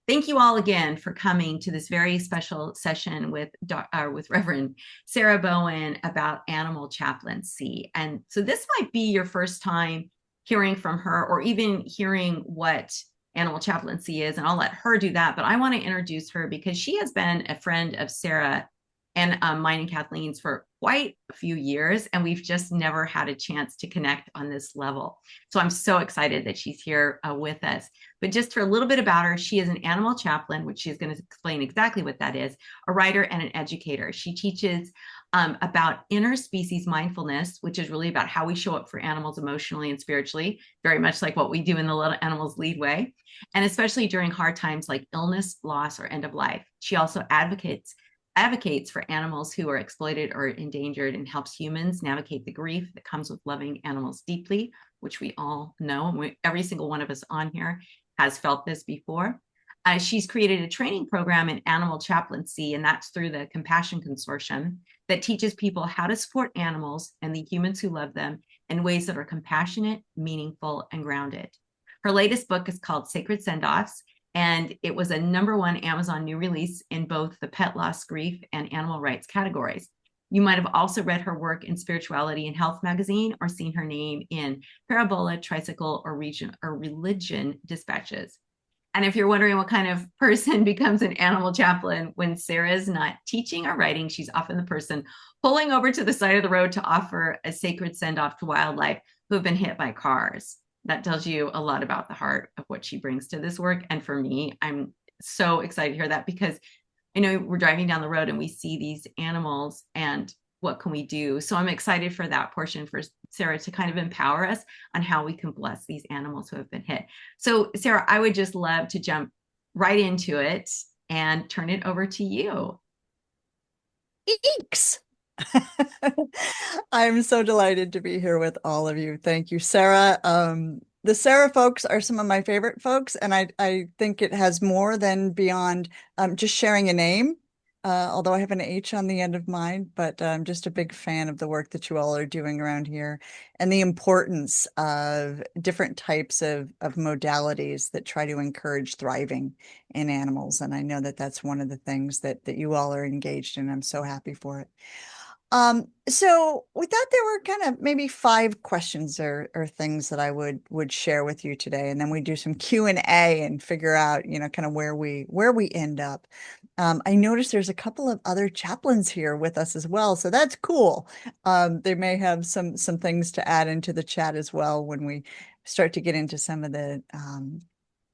Thank you all again for coming to this very special session with Reverend Sarah Bowen about animal chaplaincy. And so this might be your first time hearing from her or even hearing what animal chaplaincy is, and I'll let her do that. But I want to introduce her because she has been a friend of Sarah and mine and Kathleen's for quite a few years, and we've just never had a chance to connect on this level. So I'm so excited that she's here with us. But just for a little bit about her, she is an animal chaplain, which she's going to explain exactly what that is, a writer and an educator. She teaches about interspecies mindfulness, which is really about how we show up for animals emotionally and spiritually, very much like what we do in the Little Animals Lead Way, and especially during hard times like illness, loss, or end of life. She also advocates for animals who are exploited or endangered and helps humans navigate the grief that comes with loving animals deeply, which we all know. Every single one of us on here has felt this before. She's created a training program in animal chaplaincy, and that's through the Compassion Consortium, that teaches people how to support animals and the humans who love them in ways that are compassionate, meaningful, and grounded. Her latest book is called Sacred Sendoffs, and it was a #1 Amazon new release in both the pet loss, grief, and animal rights categories. You might have also read her work in Spirituality and Health magazine or seen her name in Parabola, Tricycle, or Religion dispatches. And if you're wondering what kind of person becomes an animal chaplain when Sarah's not teaching or writing, she's often the person pulling over to the side of the road to offer a sacred send-off to wildlife who have been hit by cars. That tells you a lot about the heart of what she brings to this work. And for me, I'm so excited to hear that because I know we're driving down the road and we see these animals and what can we do? So I'm excited for that portion for Sarah to kind of empower us on how we can bless these animals who have been hit. So Sarah, I would just love to jump right into it and turn it over to you. Eeks. I'm so delighted to be here with all of you. Thank you, Sarah. The Sarah folks are some of my favorite folks, and I think it has more than beyond just sharing a name, although I have an H on the end of mine, but I'm just a big fan of the work that you all are doing around here and the importance of different types of modalities that try to encourage thriving in animals. And I know that that's one of the things that you all are engaged in. I'm so happy for it. So we thought there were kind of maybe 5 questions or things that I would share with you today, and then we do some Q&A and figure out, kind of where we end up. I noticed there's a couple of other chaplains here with us as well, so that's cool. They may have some things to add into the chat as well when we start to get into some of the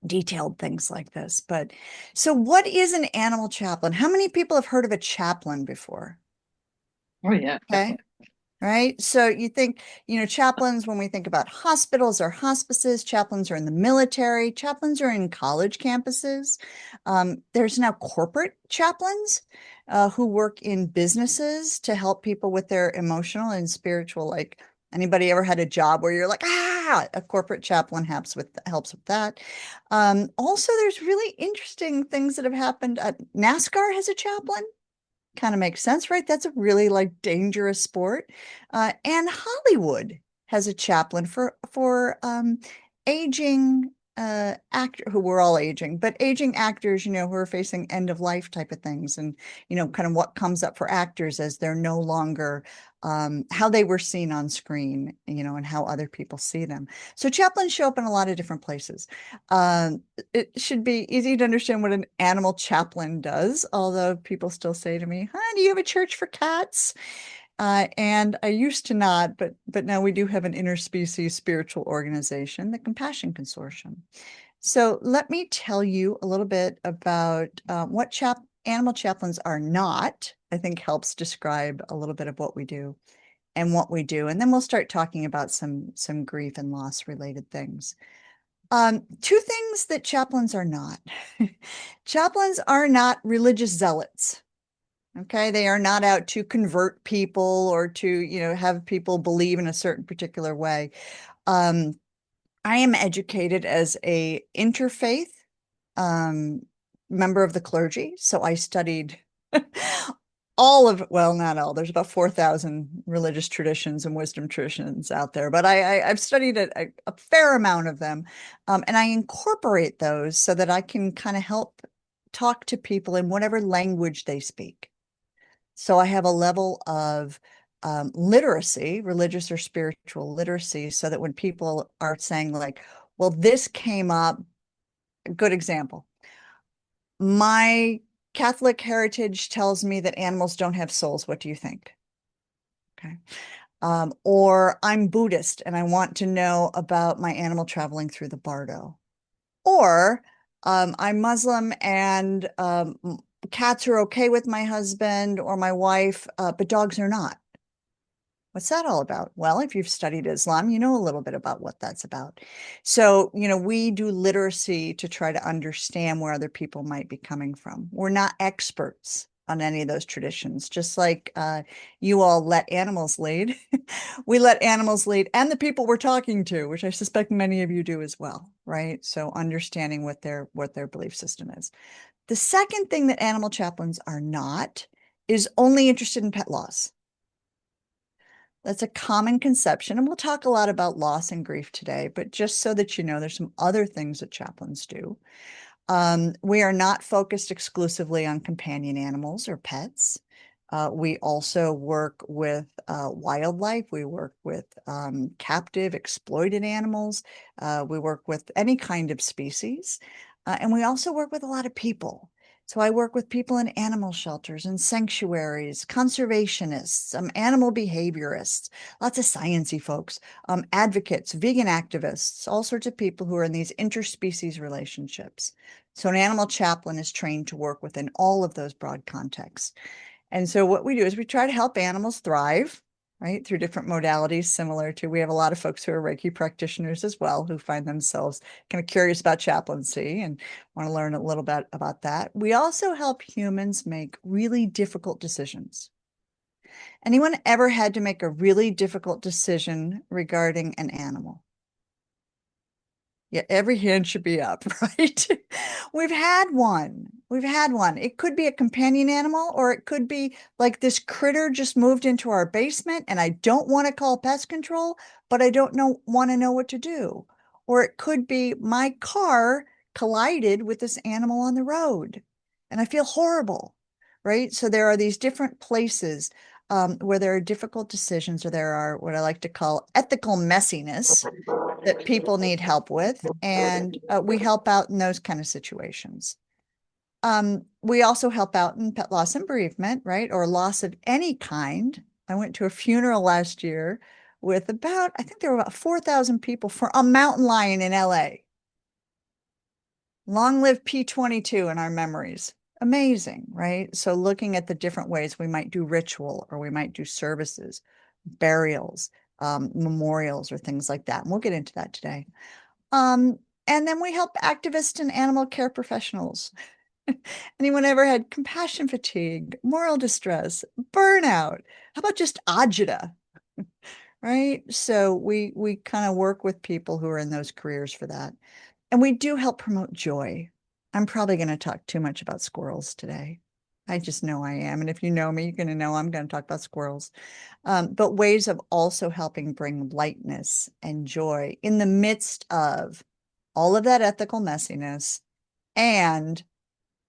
detailed things like this. But so what is an animal chaplain? How many people have heard of a chaplain before? Oh, yeah, Okay. definitely. Right. So you think, chaplains, when we think about hospitals or hospices, chaplains are in the military, chaplains are in college campuses. There's now corporate chaplains who work in businesses to help people with their emotional and spiritual. Like, anybody ever had a job where you're like, a corporate chaplain helps with that. Also, there's really interesting things that have happened. NASCAR has a chaplain. Kind of makes sense, right? That's a really like dangerous sport. And Hollywood has a chaplain for aging actor who we're all aging, but aging actors, who are facing end of life type of things, and kind of what comes up for actors as they're no longer how they were seen on screen, and how other people see them. So chaplains show up in a lot of different places. Um, it should be easy to understand what an animal chaplain does, although people still say to me, "Huh, do you have a church for cats?" And I used to not, but now we do have an interspecies spiritual organization, the Compassion Consortium. So let me tell you a little bit about what animal chaplains are not. I think helps describe a little bit of what we do and what we do, and then we'll start talking about some grief and loss related things. 2 things that chaplains are not. Chaplains are not religious zealots. Okay, they are not out to convert people or to, have people believe in a certain particular way. Um, I am educated as a interfaith um, member of the clergy, so I studied all of, well, not all, there's about 4,000 religious traditions and wisdom traditions out there, but I've studied a fair amount of them. And I incorporate those so that I can kind of help talk to people in whatever language they speak. So I have a level of literacy, religious or spiritual literacy, so that when people are saying like, well, this came up, a good example. My Catholic heritage tells me that animals don't have souls. What do you think? Okay. Or I'm Buddhist and I want to know about my animal traveling through the bardo. Or I'm Muslim and cats are okay with my husband or my wife, but dogs are not. What's that all about? Well, if you've studied Islam, you know a little bit about what that's about. So, we do literacy to try to understand where other people might be coming from. We're not experts on any of those traditions, just like you all let animals lead. We let animals lead and the people we're talking to, which I suspect many of you do as well, right? So understanding what their belief system is. The second thing that animal chaplains are not is only interested in pet loss. That's a common conception. And we'll talk a lot about loss and grief today, but just so that you know, there's some other things that chaplains do. We are not focused exclusively on companion animals or pets. We also work with wildlife. We work with captive, exploited animals. We work with any kind of species. And we also work with a lot of people. So I work with people in animal shelters and sanctuaries, conservationists, animal behaviorists, lots of sciencey folks, advocates, vegan activists, all sorts of people who are in these interspecies relationships. So an animal chaplain is trained to work within all of those broad contexts. And so what we do is we try to help animals thrive, right, through different modalities similar to, we have a lot of folks who are Reiki practitioners as well, who find themselves kind of curious about chaplaincy and want to learn a little bit about that. We also help humans make really difficult decisions. Anyone ever had to make a really difficult decision regarding an animal? Yeah, every hand should be up, right? We've had one. We've had one. It could be a companion animal, or it could be like this critter just moved into our basement and I don't want to call pest control, but I don't want to know what to do. Or it could be my car collided with this animal on the road and I feel horrible, right? So there are these different places where there are difficult decisions, or there are what I like to call ethical messiness that people need help with, and we help out in those kind of situations. We also help out in pet loss and bereavement, right? Or loss of any kind. I went to a funeral last year with I think there were about 4,000 people for a mountain lion in LA. Long live P22 in our memories. Amazing, right? So looking at the different ways we might do ritual, or we might do services, burials, memorials, or things like that. And we'll get into that today. Um, and then we help activists and animal care professionals. Anyone ever had compassion fatigue, moral distress, burnout? How about just agita? Right? So we kind of work with people who are in those careers for that. And we do help promote joy. I'm probably going to talk too much about squirrels today. I just know I am. And if you know me, you're going to know I'm going to talk about squirrels. But ways of also helping bring lightness and joy in the midst of all of that ethical messiness and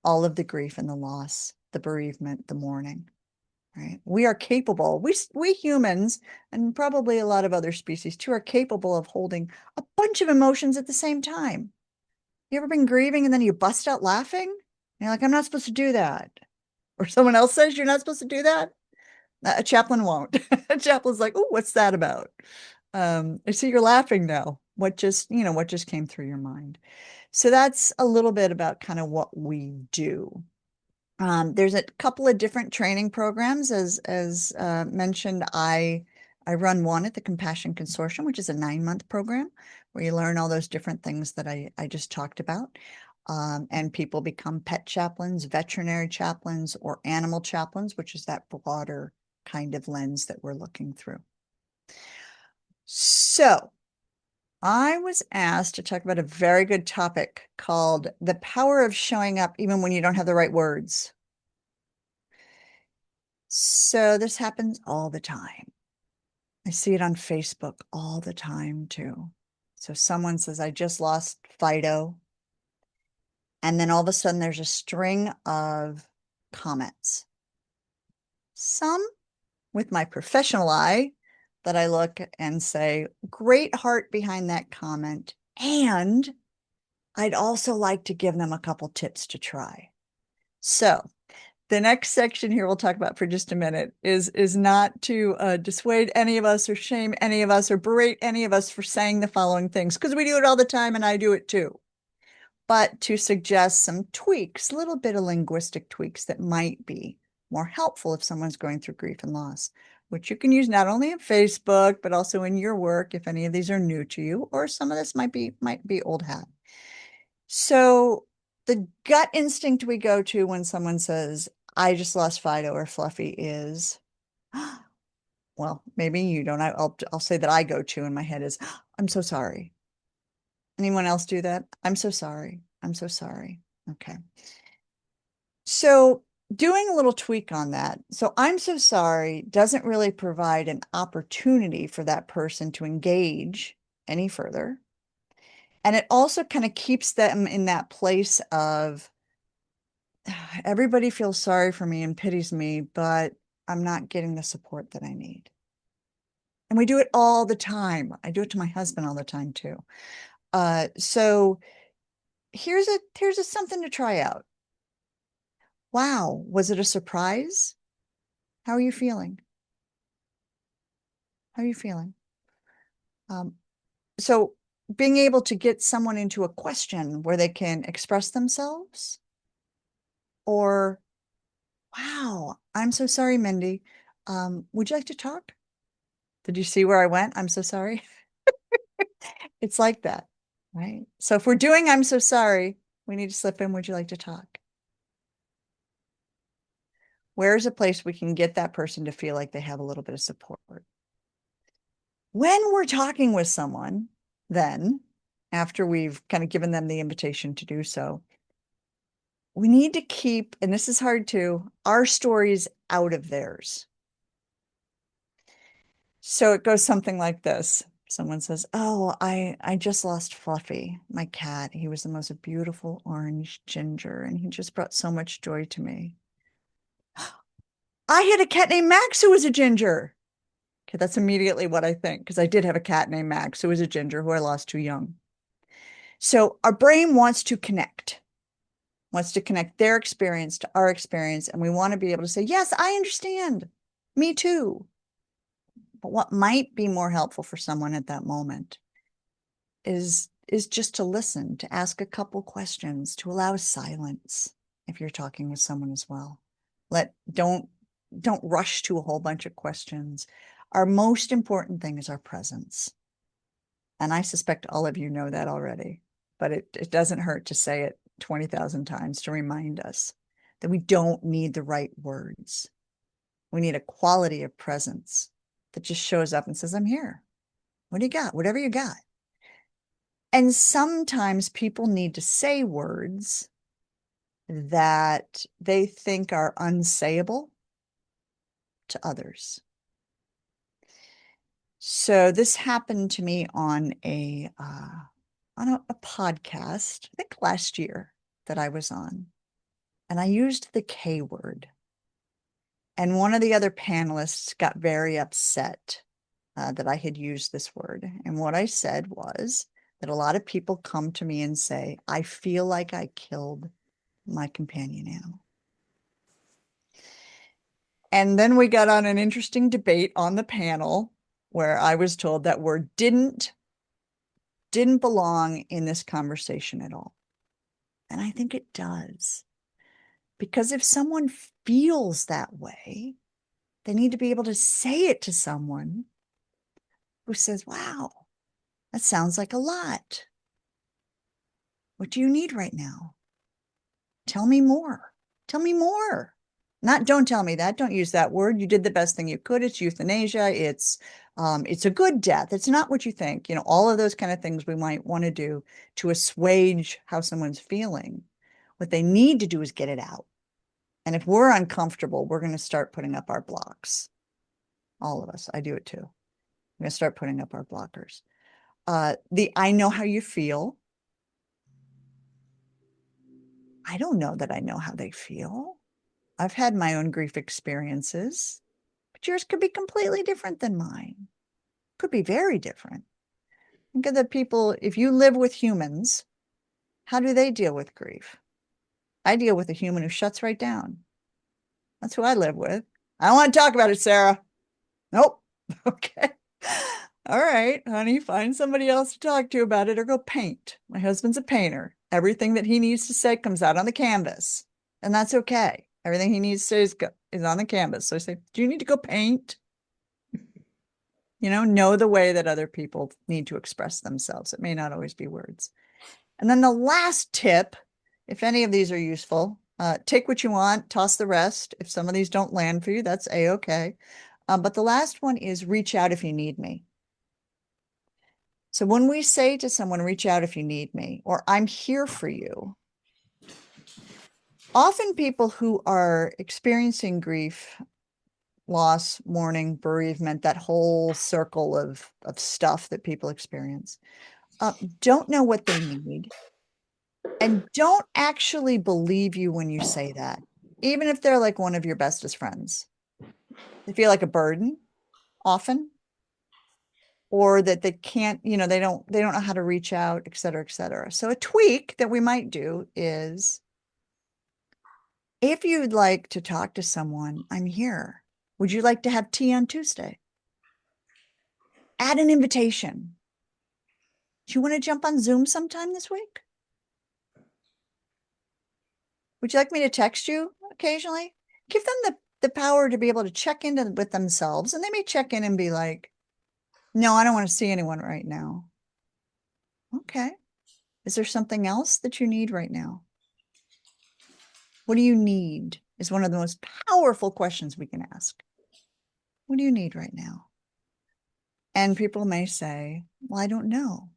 all of the grief and the loss, the bereavement, the mourning, right? We are capable, we humans, and probably a lot of other species too, are capable of holding a bunch of emotions at the same time. You ever been grieving and then you bust out laughing? And you're like, I'm not supposed to do that. Or someone else says you're not supposed to do that? A chaplain won't. A chaplain's like, oh, what's that about? I see you're laughing now. What just came through your mind? So that's a little bit about kind of what we do. There's a couple of different training programs, as mentioned. I run one at the Compassion Consortium, which is a 9-month program where you learn all those different things that I just talked about. And people become pet chaplains, veterinary chaplains, or animal chaplains, which is that broader kind of lens that we're looking through. So I was asked to talk about a very good topic called the power of showing up even when you don't have the right words. So this happens all the time. I see it on Facebook all the time too. So someone says, I just lost Fido. And then all of a sudden there's a string of comments. Some with my professional eye that I look and say, great heart behind that comment. And I'd also like to give them a couple tips to try. So the next section here we'll talk about for just a minute is not to dissuade any of us or shame any of us or berate any of us for saying the following things, because we do it all the time and I do it too, but to suggest some tweaks, a little bit of linguistic tweaks that might be more helpful if someone's going through grief and loss, which you can use not only on Facebook, but also in your work if any of these are new to you, or some of this might be old hat. So the gut instinct we go to when someone says, I just lost Fido or Fluffy is, well, maybe you don't. I'll say that I go to in my head is, I'm so sorry. Anyone else do that? I'm so sorry. I'm so sorry. Okay. So doing a little tweak on that. So I'm so sorry doesn't really provide an opportunity for that person to engage any further. And it also kind of keeps them in that place of everybody feels sorry for me and pities me, but I'm not getting the support that I need. And we do it all the time. I do it to my husband all the time too. So here's something to try out. Wow, was it a surprise? How are you feeling? How are you feeling? So being able to get someone into a question where they can express themselves, or, wow, I'm so sorry, Mindy. Would you like to talk? Did you see where I went? I'm so sorry. It's like that, right? So if we're doing I'm so sorry, we need to slip in, would you like to talk? Where's a place we can get that person to feel like they have a little bit of support? When we're talking with someone, then, after we've kind of given them the invitation to do so, we need to keep, and this is hard too, our stories out of theirs. So it goes something like this. Someone says, oh, I just lost Fluffy, my cat. He was the most beautiful orange ginger, and he just brought so much joy to me. I had a cat named Max who was a ginger. Okay, that's immediately what I think, because I did have a cat named Max who was a ginger who I lost too young. So our brain wants to connect their experience to our experience, and we want to be able to say, yes, I understand. Me too. But what might be more helpful for someone at that moment is just to listen, to ask a couple questions, to allow silence if you're talking with someone as well. Don't rush to a whole bunch of questions. Our most important thing is our presence. And I suspect all of you know that already, but it doesn't hurt to say it 20,000 times to remind us that we don't need the right words. We need a quality of presence that just shows up and says, I'm here. What do you got? Whatever you got. And sometimes people need to say words that they think are unsayable to others. So this happened to me on a podcast, I think last year, that I was on, and I used the K word. And one of the other panelists got very upset that I had used this word. And what I said was that a lot of people come to me and say, I feel like I killed my companion animal. And then we got on an interesting debate on the panel where I was told that word didn't belong in this conversation at all. And I think it does. Because if someone feels that way, they need to be able to say it to someone who says, wow, that sounds like a lot. What do you need right now? Tell me more. Tell me more. Not don't tell me that. Don't use that word. You did the best thing you could. It's euthanasia. It's a good death. It's not what you think. All of those kind of things we might want to do to assuage how someone's feeling. What they need to do is get it out. And if we're uncomfortable, we're going to start putting up our blocks. All of us. I do it too. I'm going to start putting up our blockers. I know how you feel. I don't know that I know how they feel. I've had my own grief experiences, but yours could be completely different than mine. Could be very different. Think of the people, if you live with humans, how do they deal with grief? I deal with a human who shuts right down. That's who I live with. I don't want to talk about it, Sarah. Nope. Okay. All right, honey, find somebody else to talk to about it or go paint. My husband's a painter. Everything that he needs to say comes out on the canvas, and that's okay. Everything he needs to say is on the canvas. So I say, do you need to go paint? Know the way that other people need to express themselves. It may not always be words. And then the last tip, if any of these are useful, take what you want, toss the rest. If some of these don't land for you, that's a-okay. But the last one is reach out if you need me. So when we say to someone, reach out if you need me, or I'm here for you, often people who are experiencing grief, loss, mourning, bereavement, that whole circle of stuff that people experience, don't know what they need and don't actually believe you when you say that, even if they're like one of your bestest friends. They feel like a burden often, or that they can't, they don't know how to reach out, et cetera, et cetera. So a tweak that we might do is, if you'd like to talk to someone, I'm here. Would you like to have tea on Tuesday? Add an invitation. Do you want to jump on Zoom sometime this week? Would you like me to text you occasionally? Give them the power to be able to check in with themselves. And they may check in and be like, no, I don't want to see anyone right now. Okay. Is there something else that you need right now? What do you need is one of the most powerful questions we can ask. What do you need right now? And people may say, well, I don't know.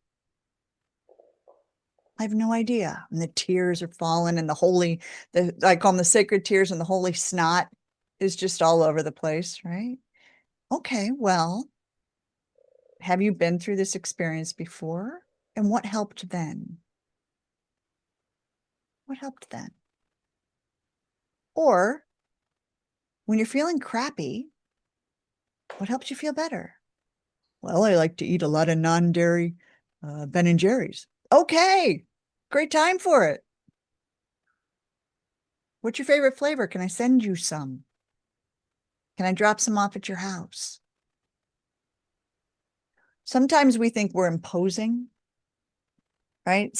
I have no idea. And the tears are falling and I call them the sacred tears, and the holy snot is just all over the place, right? Okay, well, have you been through this experience before? And what helped then? What helped then? Or when you're feeling crappy, what helps you feel better? Well, I like to eat a lot of non-dairy Ben and Jerry's. Okay, great time for it. What's your favorite flavor? Can I send you some? Can I drop some off at your house? Sometimes we think we're imposing, right?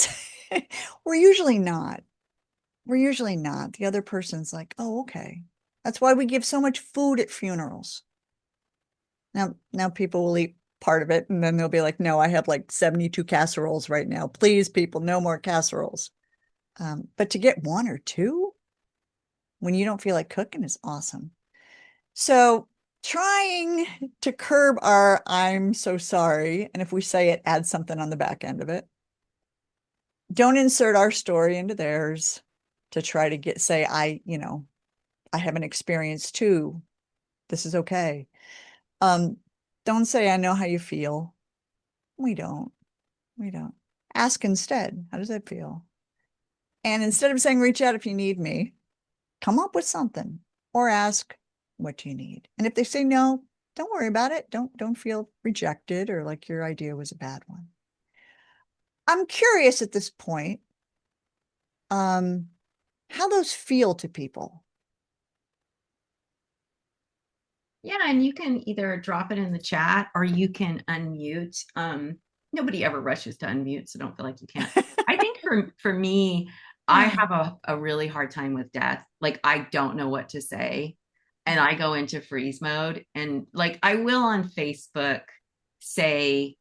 We're usually not. We're usually not. The other person's like, oh, okay. That's why we give so much food at funerals. Now people will eat part of it and then they'll be like, no, I have like 72 casseroles right now. Please, people, no more casseroles. But to get one or two when you don't feel like cooking is awesome. So trying to curb our I'm so sorry. And if we say it, add something on the back end of it. Don't insert our story into theirs to try to say, I have an experience too. This is okay. Don't say, I know how you feel. We don't. Ask instead, how does that feel? And instead of saying, reach out if you need me, come up with something or ask, what do you need? And if they say no, don't worry about it. Don't feel rejected or like your idea was a bad one. I'm curious at this point, how those feel to people. Yeah, and you can either drop it in the chat or you can unmute. Nobody ever rushes to unmute, so don't feel like you can't. I think for me, I have a really hard time with death. Like, I don't know what to say. And I go into freeze mode. And like, I will on Facebook say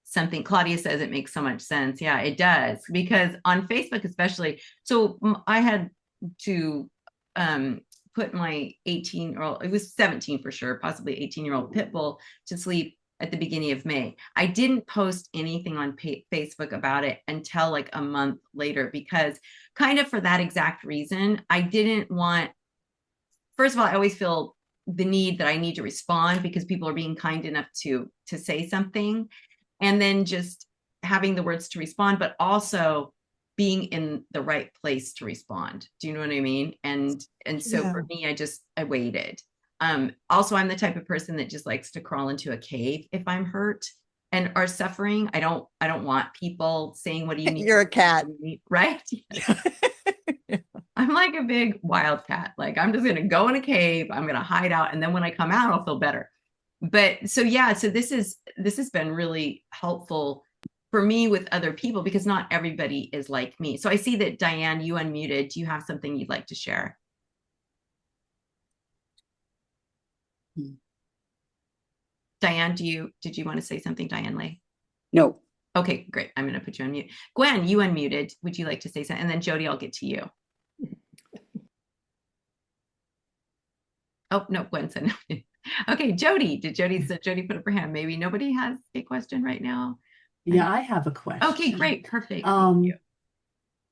something. Claudia says it makes so much sense. Yeah, it does. Because on Facebook, especially, so I had to put my 18-year-old, it was 17 for sure, possibly 18-year-old pit bull to sleep at the beginning of May. I didn't post anything on Facebook about it until like a month later, because kind of for that exact reason, I didn't want first of all, I always feel the need that I need to respond because people are being kind enough to say something, and then just having the words to respond, but also being in the right place to respond. Do you know what I mean? And so Yeah. for me, I waited. Also, I'm the type of person that just likes to crawl into a cave if I'm hurt and are suffering. I don't want people saying, what do you need? You're a cat. Right? I'm like a big wildcat. Like I'm just gonna go in a cave, I'm gonna hide out, and then when I come out, I'll feel better. But so yeah, so this has been really helpful for me with other people because not everybody is like me. So I see that Diane, you unmuted. Do you have something you'd like to share? Diane, did you want to say something, Diane Lay? No. Okay, great. I'm going to put you on mute. Gwen, you unmuted. Would you like to say something? And then Jody, I'll get to you. Oh, no, Gwen said no. Okay, Jody. Jody put up her hand? Maybe nobody has a question right now. Yeah, I have a question. Okay, great. Perfect. Thank you.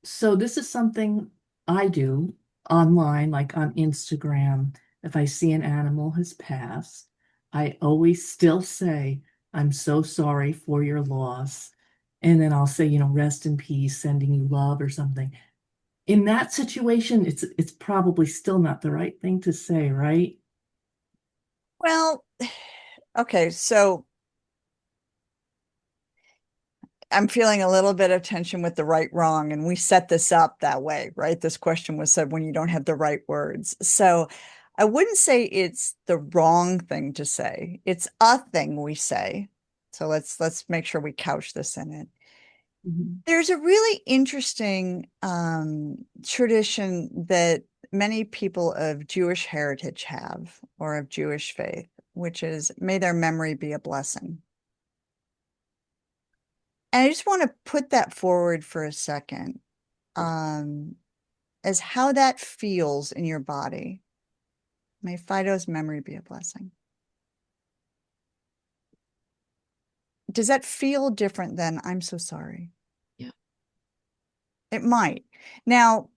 So this is something I do online, like on Instagram. If I see an animal has passed, I always still say, I'm so sorry for your loss. And then I'll say, rest in peace, sending you love or something. In that situation, it's probably still not the right thing to say, right? Well, okay, so I'm feeling a little bit of tension with the right, wrong, and we set this up that way, right? This question was said when you don't have the right words. So I wouldn't say it's the wrong thing to say. It's a thing we say. So let's make sure we couch this in it. Mhm. There's a really interesting tradition that many people of Jewish heritage have, or of Jewish faith, which is may their memory be a blessing. And I just want to put that forward for a second, as how that feels in your body. May Fido's memory be a blessing. Does that feel different than I'm so sorry? Yeah. It might. Now,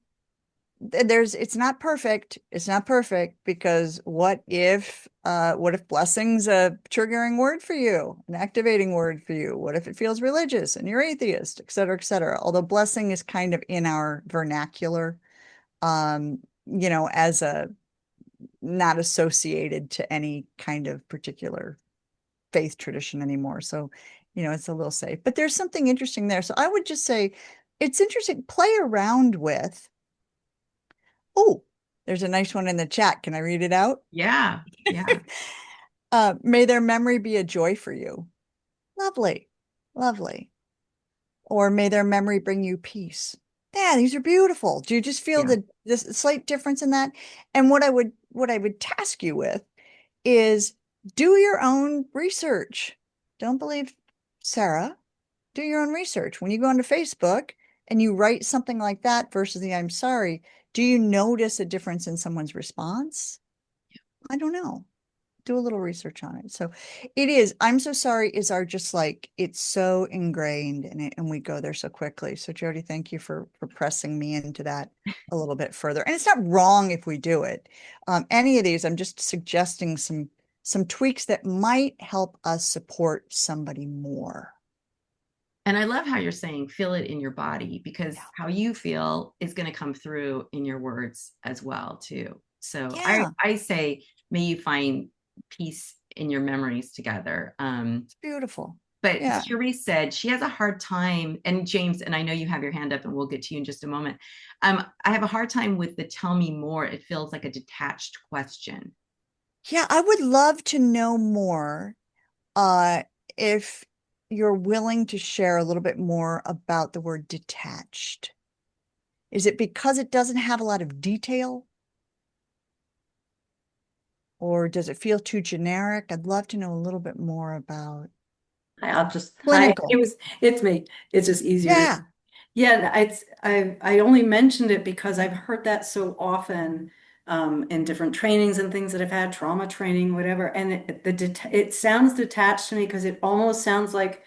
it's not perfect. It's not perfect because what if blessing's a triggering word for you, an activating word for you? What if it feels religious and you're atheist, et cetera, et cetera? Although blessing is kind of in our vernacular, as a not associated to any kind of particular faith tradition anymore. So, it's a little safe, but there's something interesting there. So I would just say it's interesting, play around with. Oh, there's a nice one in the chat. Can I read it out? Yeah. Yeah. May their memory be a joy for you. Lovely. Lovely. Or may their memory bring you peace. Yeah, these are beautiful. Do you just feel Yeah. this slight difference in that? And what I would task you with is do your own research. Don't believe Sarah. Do your own research. When you go onto Facebook and you write something like that versus the I'm sorry, do you notice a difference in someone's response? I don't know. Do a little research on it. So it is, I'm so sorry is our just like, it's so ingrained in it and we go there so quickly. So Jody, thank you for pressing me into that a little bit further. And it's not wrong if we do it. Any of these, I'm just suggesting some tweaks that might help us support somebody more. And I love how you're saying feel it in your body because how you feel is going to come through in your words as well too. So Yeah, I say may you find peace in your memories together. it's beautiful. But Yeah. Cherie said she has a hard time, and James, and I know you have your hand up and we'll get to you in just a moment. I have a hard time with the tell me more. It feels like a detached question. Yeah, I would love to know more. If you're willing to share a little bit more about the word detached. Is it because it doesn't have a lot of detail? Or does it feel too generic? I'd love to know a little bit more about Hi, clinical. it's me. It's just easier. Yeah. Yeah, I only mentioned it because I've heard that so often in different trainings and things that I've had, trauma training, whatever. And it sounds detached to me because it almost sounds like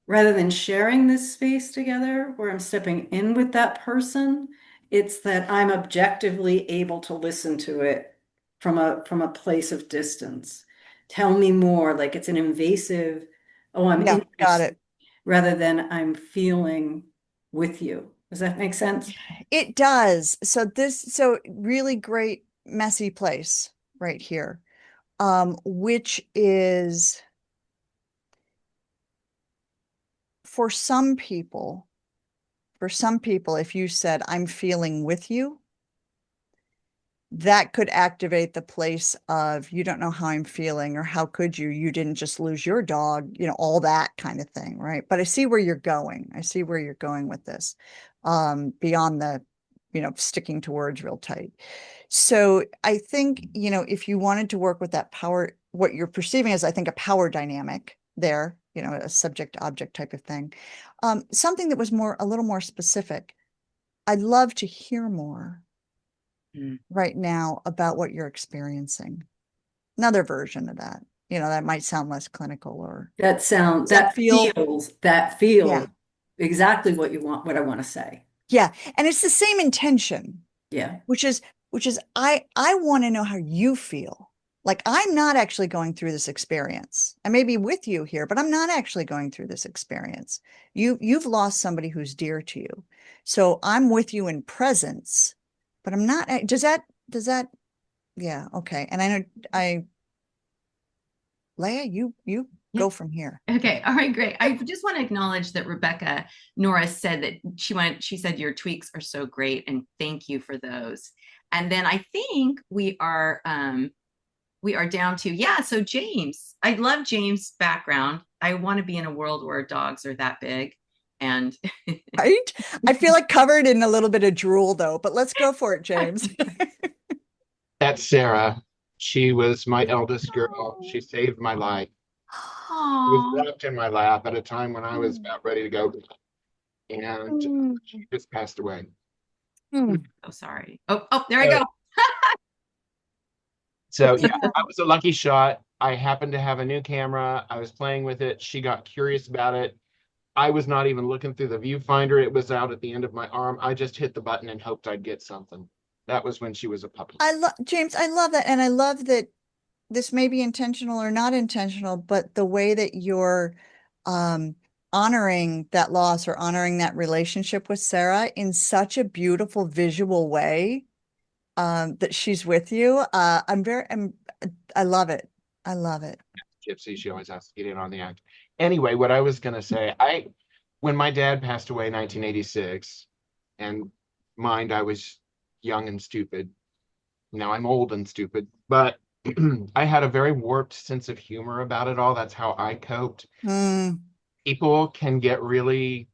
rather than sharing this space together where I'm stepping in with that person, it's that I'm objectively able to listen to it from a place of distance. Tell me more, like it's an invasive, oh, I'm Yeah, got interested, it. rather than I'm feeling with you. Does that make sense? It does. So really great messy place right here. Which is for some people, if you said, I'm feeling with you, that could activate the place of, you don't know how I'm feeling, or how could you? You didn't just lose your dog, all that kind of thing, right? But I see where you're going. I see where you're going with this, beyond the, sticking to words real tight. So I think, if you wanted to work with that power, what you're perceiving as, I think, a power dynamic there, a subject object type of thing, something that was a little more specific. I'd love to hear more right now about what you're experiencing. Another version of that, that might sound less clinical, or does that feel, that yeah, feels exactly what you want, what I want to say. yeah. And it's the same intention, Yeah. which is I want to know how you feel. Like, I'm not actually going through this experience. I may be with you here, but I'm not actually going through this experience. You've lost somebody who's dear to you. So I'm with you in presence, but I'm not, does that, yeah, okay. And I know Leah, you Yeah. go from here. Okay. All right, great. I just want to acknowledge that Rebecca Norris said that she said your tweaks are so great, and thank you for those. And then I think we are down to, yeah, so James. I love James' background. I want to be in a world where dogs are that big. And Right? I feel like covered in a little bit of drool though, but let's go for it, James. That's Sarah. She was my eldest girl. She saved my life. She was oh, wrapped in my lap at a time when I was about ready to go, and she just passed away. so sorry. Oh, there I So, go. so yeah, I was a lucky shot. I happened to have a new camera. I was playing with it. She got curious about it. I was not even looking through the viewfinder. It was out at the end of my arm. I just hit the button and hoped I'd get something. That was when she was a puppy. James, I love that. And I love that this may be intentional or not intentional, but the way that you're um, honoring that loss, or honoring that relationship with Sarah in such a beautiful visual way, that she's with you. I love it. I love it. Gypsy, she always has to get in on the act. Anyway, what I was going to say, when my dad passed away in 1986, and mind, I was young and stupid. Now I'm old and stupid, but I had a very warped sense of humor about it all. That's how I coped. Mm, People can get really,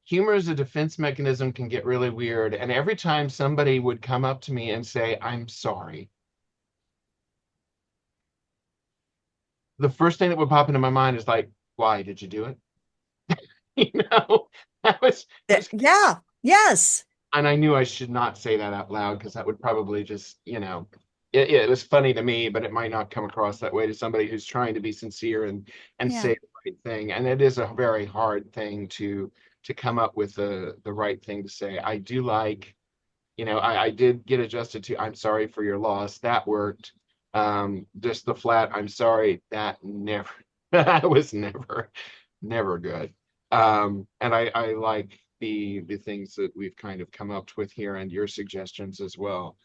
humor as a defense mechanism can get really weird. And every time somebody would come up to me and say, I'm sorry, the first thing that would pop into my mind is like, why did you do it? You know, that was, yeah. Yes. and I knew I should not say that out loud, because that would probably just, it was funny to me, but it might not come across that way to somebody who's trying to be sincere and Yeah. say the right thing. And it is a very hard thing to come up with the right thing to say. I do like, I did get adjusted to, I'm sorry for your loss. That worked. Just the flat, I'm sorry, that never, that was never good. And I like the things that we've kind of come up with here, and your suggestions as well.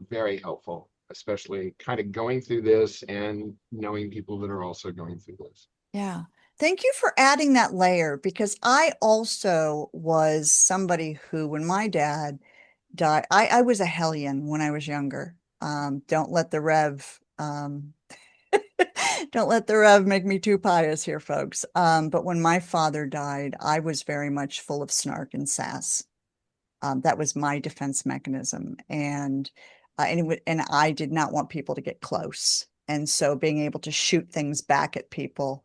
Very helpful, especially kind of going through this and knowing people that are also going through this. Yeah. Thank you for adding that layer, because I also was somebody who, when my dad died, I was a hellion when I was younger. Don't let the Rev, don't let the Rev make me too pious here, folks. But when my father died, I was very much full of snark and sass. That was my defense mechanism. And I did not want people to get close. And so being able to shoot things back at people,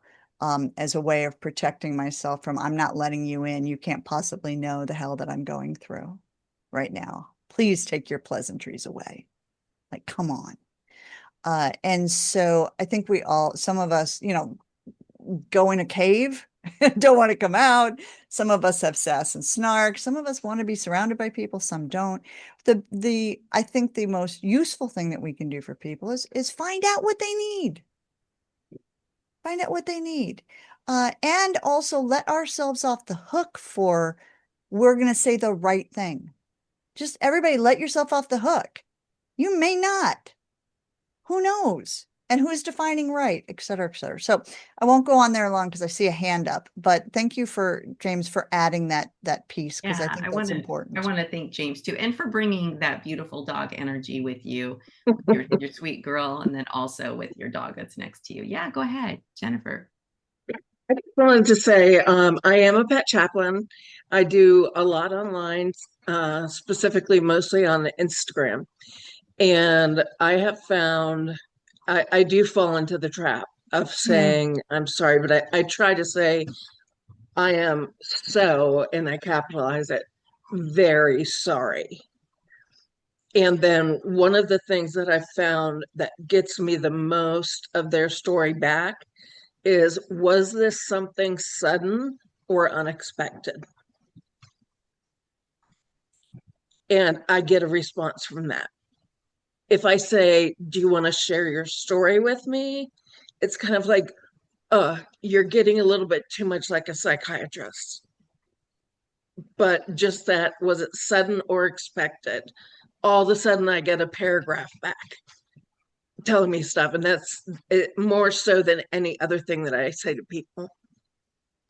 as a way of protecting myself from, I'm not letting you in. You can't possibly know the hell that I'm going through right now. Please take your pleasantries away. Like, come on. And so I think some of us, go in a cave don't want to come out. Some of us have sass and snark. Some of us want to be surrounded by people. Some don't. I think the most useful thing that we can do for people is find out what they need. Find out what they need. And also let ourselves off the hook for, we're going to say the right thing. Just everybody let yourself off the hook. You may not. Who knows? And who's defining right, et cetera, et cetera. So I won't go on there long because I see a hand up, but thank you James, for adding that piece, because I think that's important. I want to thank James too, and for bringing that beautiful dog energy with you, your sweet girl, and then also with your dog that's next to you. Yeah, go ahead, Jennifer. I just wanted to say I am a pet chaplain. I do a lot online, specifically mostly on the Instagram. And I have found I do fall into the trap of saying, I'm sorry, but I try to say, I am so, and I capitalize it, very sorry. And then one of the things that I found that gets me the most of their story back is, was this something sudden or unexpected? And I get a response from that. If I say, do you want to share your story with me? It's kind of like, you're getting a little bit too much like a psychiatrist. But just that, was it sudden or expected? All of a sudden I get a paragraph back telling me stuff. And that's it, more so than any other thing that I say to people.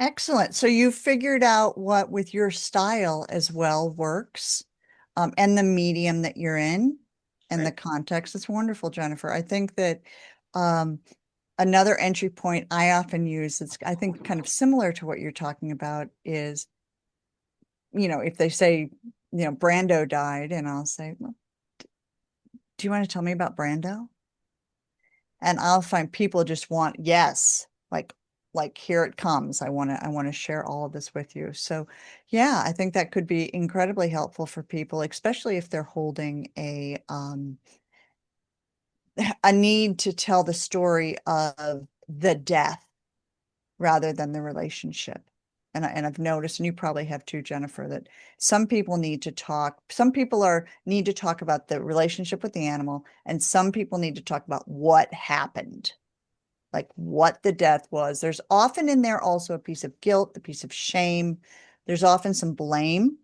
Excellent. So you figured out what with your style as well works, and the medium that you're in and the context. It's wonderful, Jennifer. I think that another entry point I often use, it's I think kind of similar to what you're talking about, is, if they say, Brando died, and I'll say, well, do you want to tell me about Brando? And I'll find people just want, yes, like here it comes. I want to share all of this with you. So yeah, I think that could be incredibly helpful for people, especially if they're holding a need to tell the story of the death rather than the relationship. And I've noticed, and you probably have too, Jennifer, that some people need to talk. Some people need to talk about the relationship with the animal, and some people need to talk about what happened, like what the death was. There's often in there also a piece of guilt, a piece of shame. There's often some blame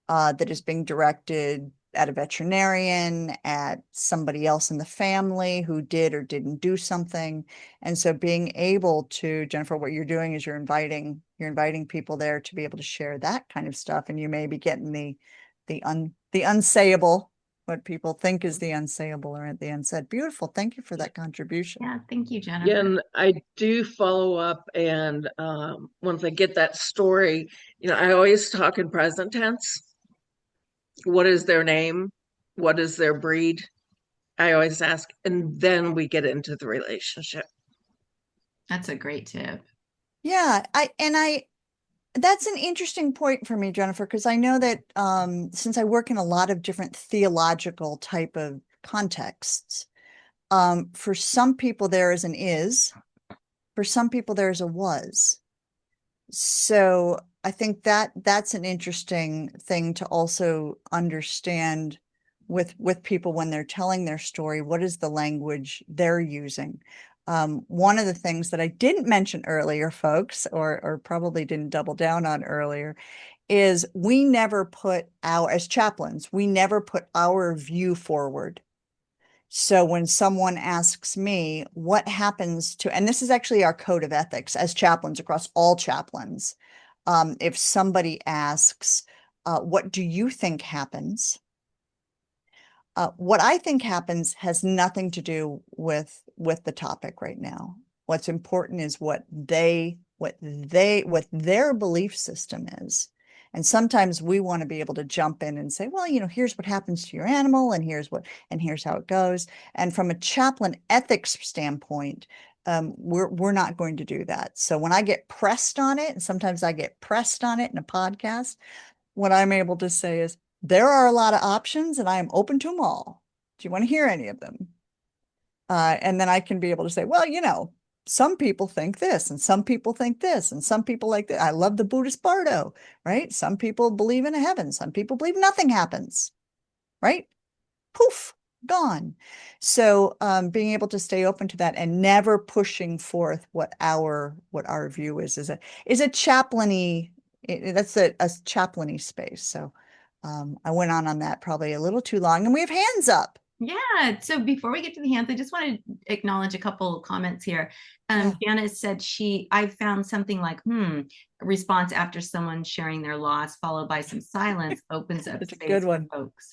that is being directed at a veterinarian, at somebody else in the family who did or didn't do something. And so being able to, Jennifer, what you're doing is you're inviting people there to be able to share that kind of stuff. And you may be getting the unsayable, what people think is the unsayable or the unsaid. Beautiful. Thank you for that contribution. Yeah, thank you, Jennifer. Yeah, and I do follow up, and once I get that story, I always talk in present tense. What is their name? What is their breed? I always ask, and then we get into the relationship. That's a great tip. Yeah, that's an interesting point for me, Jennifer, because I know that since I work in a lot of different theological type of contexts, for some people there is an is, for some people there's a was. So I think that's an interesting thing to also understand with people when they're telling their story. What is the language they're using? One of the things that I didn't mention earlier, folks, or probably didn't double down on earlier, is we never put as chaplains, we never put our view forward. So when someone asks me what happens to, and this is actually our code of ethics as chaplains across all chaplains, if somebody asks, what do you think happens? What I think happens has nothing to do with the topic right now. What's important is what their belief system is. And sometimes we want to be able to jump in and say, well, here's what happens to your animal, and here's how it goes. And from a chaplain ethics standpoint, we're not going to do that. So when I get pressed on it, and sometimes I get pressed on it in a podcast, what I'm able to say is, there are a lot of options and I am open to them all. Do you want to hear any of them? And then I can be able to say, well, some people think this, and some people think this, and some people like that. I love the Buddhist Bardo, right? Some people believe in a heaven. Some people believe nothing happens, right? Poof, gone. So being able to stay open to that and never pushing forth what our view is a chaplain-y, that's a chaplain-y space. So I went on that probably a little too long, and we have hands up. Yeah. So before we get to the hands, I just want to acknowledge a couple comments here. Janice said I found something like, response after someone sharing their loss, followed by some silence, opens up That's a space good for one. folks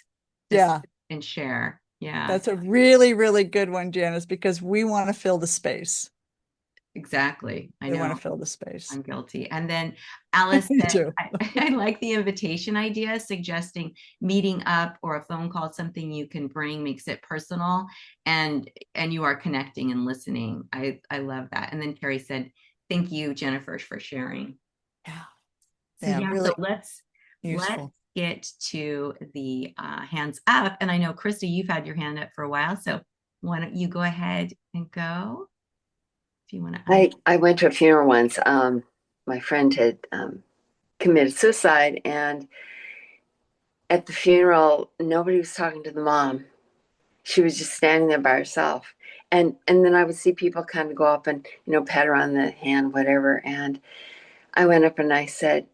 to Yeah. sit and share. Yeah. That's a really, really good one, Janice, because we want to fill the space. Exactly. I We know. want to fill the space. I'm guilty. And then Alice Me said, too. I like the invitation idea, suggesting meeting up or a phone call, something you can bring, makes it personal, and you are connecting and listening. I love that. And then Carrie said, thank you, Jennifer, for sharing. Yeah. So Yeah, really so let's useful. get to the hands up. And I know, Krista, you've had your hand up for a while, so why don't you go ahead and go? If you want to. I went to a funeral once. My friend had committed suicide, and at the funeral, nobody was talking to the mom. She was just standing there by herself. And then I would see people kind of go up and, pat her on the hand, whatever. And I went up and I said,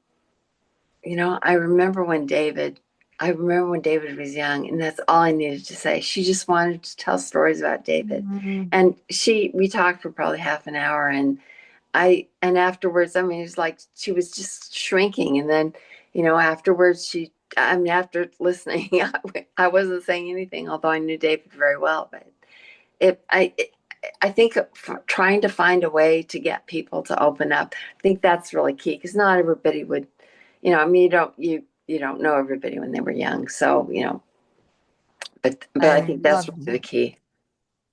I remember when David was young, and that's all I needed to say. She just wanted to tell stories about David. Mm-hmm. And we talked for probably half an hour, and afterwards, it's like she was just shrinking. And then, afterwards after listening, I wasn't saying anything, although I knew David very well. But I think trying to find a way to get people to open up, I think that's really key, because not everybody would, you don't know everybody when they were young. So, but I think that's really the key.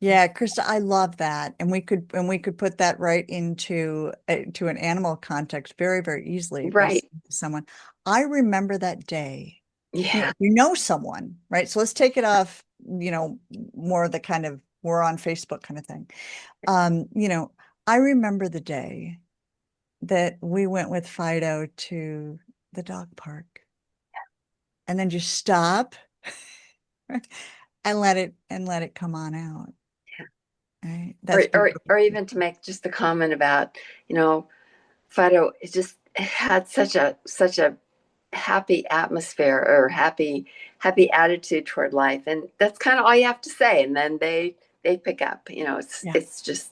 Yeah, Krista, I love that. And we could put that right into to an animal context very, very easily. Right. Someone, I remember that day. Yeah. You know someone, right? So let's take it off, more of the kind of we're on Facebook kind of thing. I remember the day that we went with Fido to the dog park. And then just stop and let it come on out. Right. Or even to make just the comment about, Fido, it just had such a happy atmosphere, or happy attitude toward life, and that's kind of all you have to say, and then they pick up. It's just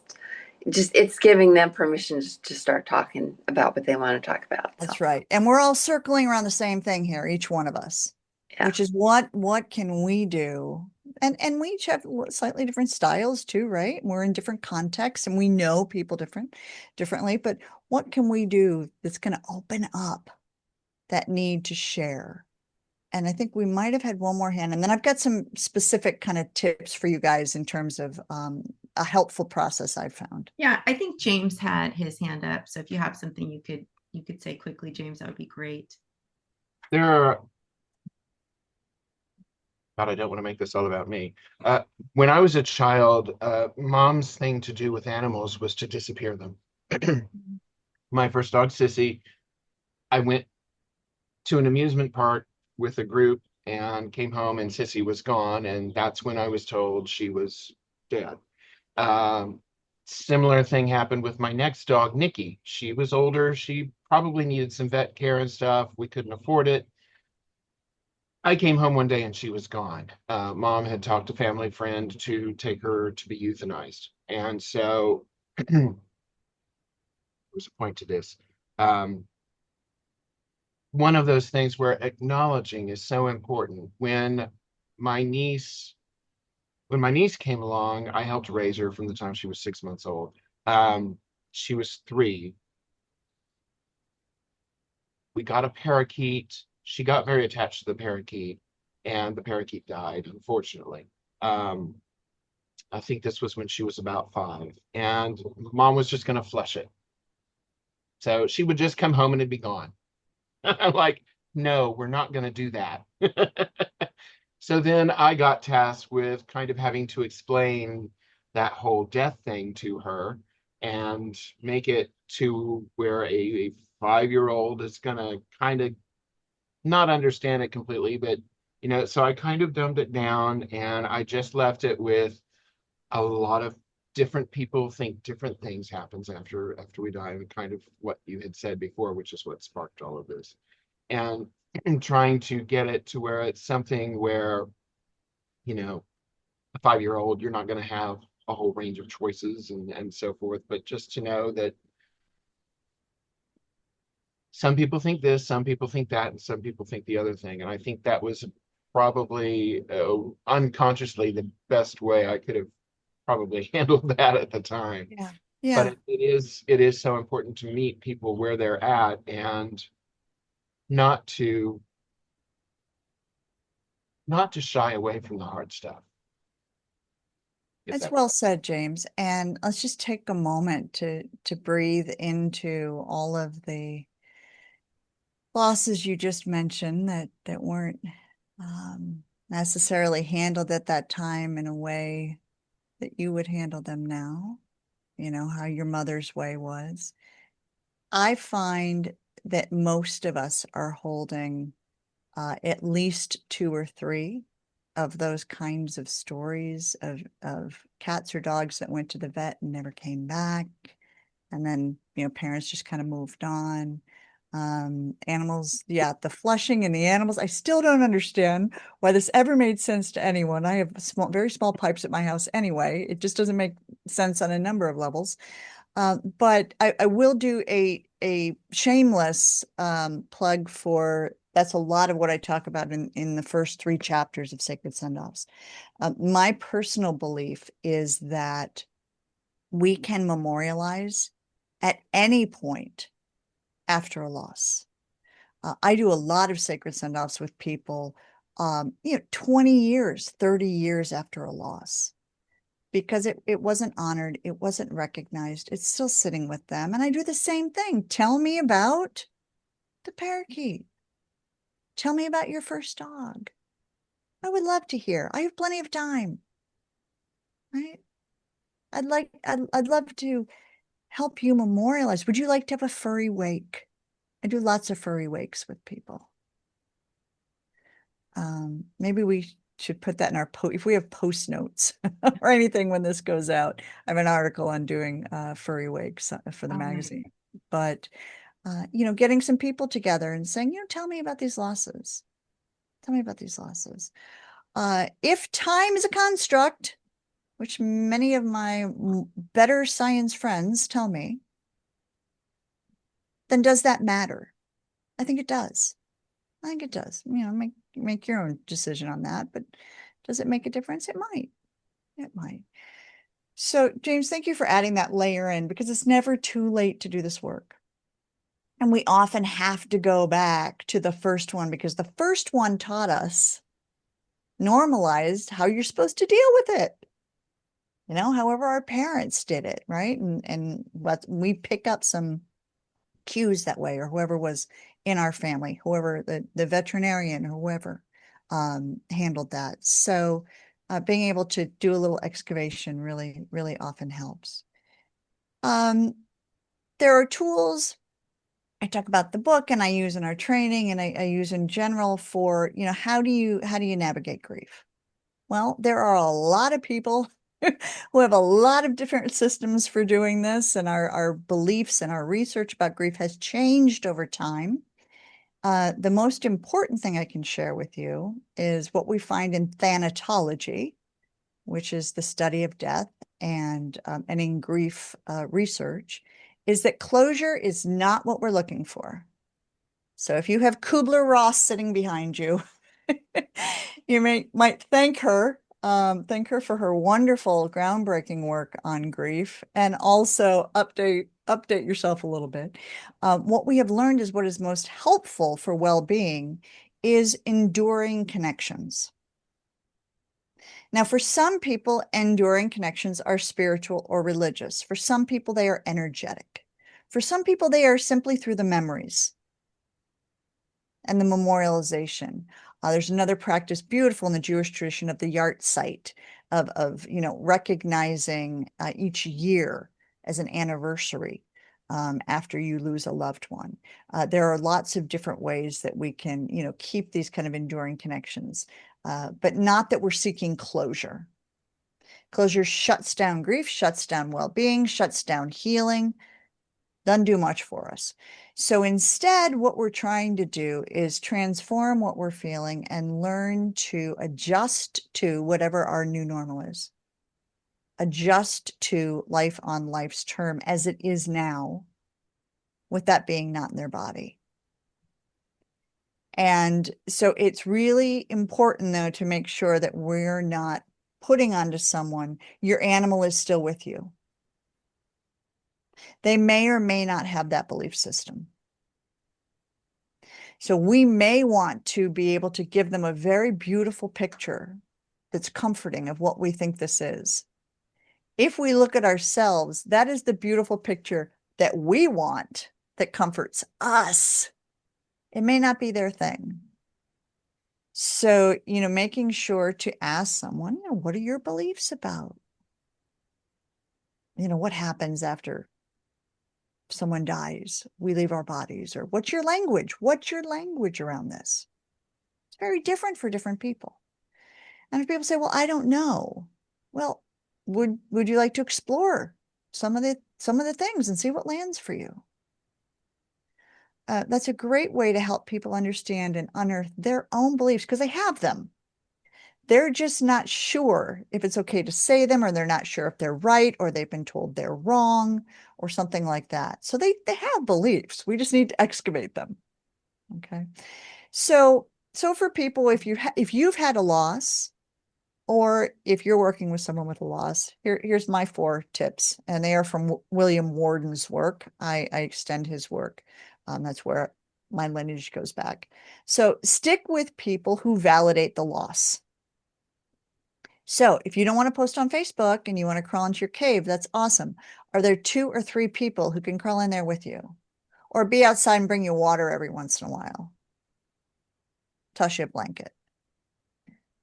it's giving them permission to start talking about what they want to talk about. That's right. And we're all circling around the same thing here, each one of us, which is what can we do? And we each have slightly different styles too, right? We're in different contexts, and we know people differently, but what can we do that's going to open up that need to share? And I think we might have had one more hand, and then I've got some specific kind of tips for you guys in terms of a helpful process I've found. Yeah, I think James had his hand up. So if you have something you could say quickly, James, that would be great. God, I don't want to make this all about me. When I was a child, mom's thing to do with animals was to disappear them. My first dog, Sissy, I went to an amusement park with a group and came home, and Sissy was gone. And that's when I was told she was dead. Similar thing happened with my next dog, Nikki. She was older. She probably needed some vet care and stuff. We couldn't afford it. I came home one day and she was gone. Mom had talked to a family friend to take her to be euthanized. And so there's a point to this. One of those things where acknowledging is so important. When my niece came along, I helped raise her from the time she was 6 months old. She was 3. We got a parakeet. She got very attached to the parakeet, and the parakeet died, unfortunately. I think this was when she was about 5, and mom was just going to flush it. So she would just come home and it'd be gone. I'm like, no, we're not going to do that. So then I got tasked with kind of having to explain that whole death thing to her. and make it to where a 5-year-old is going to kind of not understand it completely, but so I kind of dumbed it down, and I just left it with a lot of different people think different things happens after we die, and kind of what you had said before, which is what sparked all of this. And trying to get it to where it's something where, a 5-year-old, you're not going to have a whole range of choices and so forth, but just to know that some people think this, some people think that, and some people think the other thing. And I think that was probably unconsciously the best way I could have probably handled that at the time. Yeah. But it is so important to meet people where they're at, and not to shy away from the hard stuff. That's well said, James. And let's just take a moment to breathe into all of the losses you just mentioned that weren't necessarily handled at that time in a way that you would handle them now, how your mother's way was. I find that most of us are holding at least 2 or 3 of those kinds of stories of cats or dogs that went to the vet and never came back. And then, parents just kind of moved on. Animals, the flushing and the animals. I still don't understand why this ever made sense to anyone. I have very small pipes at my house anyway. It just doesn't make sense on a number of levels. But I will do a shameless plug for, that's a lot of what I talk about in the first 3 chapters of Sacred Sendoffs. My personal belief is that we can memorialize at any point after a loss. I do a lot of Sacred Sendoffs with people, 20 years, 30 years after a loss, because it wasn't honored, it wasn't recognized, it's still sitting with them. And I do the same thing. Tell me about the parakeet. Tell me about your first dog. I would love to hear. I have plenty of time, right? I'd love to help you memorialize. Would you like to have a furry wake? I do lots of furry wakes with people. Maybe we should put that in our if we have post notes or anything when this goes out. I have an article on doing furry wakes for the magazine. But getting some people together and saying, tell me about these losses. Tell me about these losses. If time is a construct, which many of my better science friends tell me, then does that matter? I think it does. I think it does. Make your own decision on that, but does it make a difference? It might. It might. So, James, thank you for adding that layer in, because it's never too late to do this work. And we often have to go back to the first one, because the first one taught us, normalized how you're supposed to deal with it. However our parents did it, right? And what we pick up some cues that way, or whoever was in our family, whoever the veterinarian, or whoever handled that. So being able to do a little excavation really, really often helps. There are tools I talk about the book, and I use in our training, and I use in general for, how do you navigate grief? Well, there are a lot of people who have a lot of different systems for doing this, and our beliefs and our research about grief has changed over time. The most important thing I can share with you is what we find in thanatology, which is the study of death, and in grief research, is that closure is not what we're looking for. So if you have Kubler-Ross sitting behind you, you might thank her for her wonderful, groundbreaking work on grief, and also update yourself a little bit. What we have learned is what is most helpful for well-being is enduring connections. Now, for some people, enduring connections are spiritual or religious. For some people, they are energetic. For some people, they are simply through the memories and the memorialization. There's another practice, beautiful in the Jewish tradition, of the yahrzeit, of recognizing each year as an anniversary after you lose a loved one. There are lots of different ways that we can, keep these kind of enduring connections, but not that we're seeking closure. Closure shuts down grief, shuts down well-being, shuts down healing, doesn't do much for us. So instead, what we're trying to do is transform what we're feeling and learn to adjust to whatever our new normal is. Adjust to life on life's term as it is now, with that being not in their body. And so it's really important, though, to make sure that we're not putting onto someone, your animal is still with you. They may or may not have that belief system. So we may want to be able to give them a very beautiful picture that's comforting of what we think this is. If we look at ourselves, that is the beautiful picture that we want that comforts us. It may not be their thing. So, making sure to ask someone, what are your beliefs about? What happens after someone dies, we leave our bodies? Or what's your language? What's your language around this? It's very different for different people. And if people say, well, I don't know. Well, would you like to explore some of the things and see what lands for you? That's a great way to help people understand and unearth their own beliefs, because they have them. They're just not sure if it's okay to say them, or they're not sure if they're right, or they've been told they're wrong, or something like that. So they have beliefs. We just need to excavate them. Okay. So for people, if you've had a loss, or if you're working with someone with a loss, here's my 4 tips, and they are from William Worden's work. I extend his work. That's where my lineage goes back. So stick with people who validate the loss. So if you don't want to post on Facebook and you want to crawl into your cave, that's awesome. Are there 2 or 3 people who can crawl in there with you? Or be outside and bring you water every once in a while? Toss you a blanket.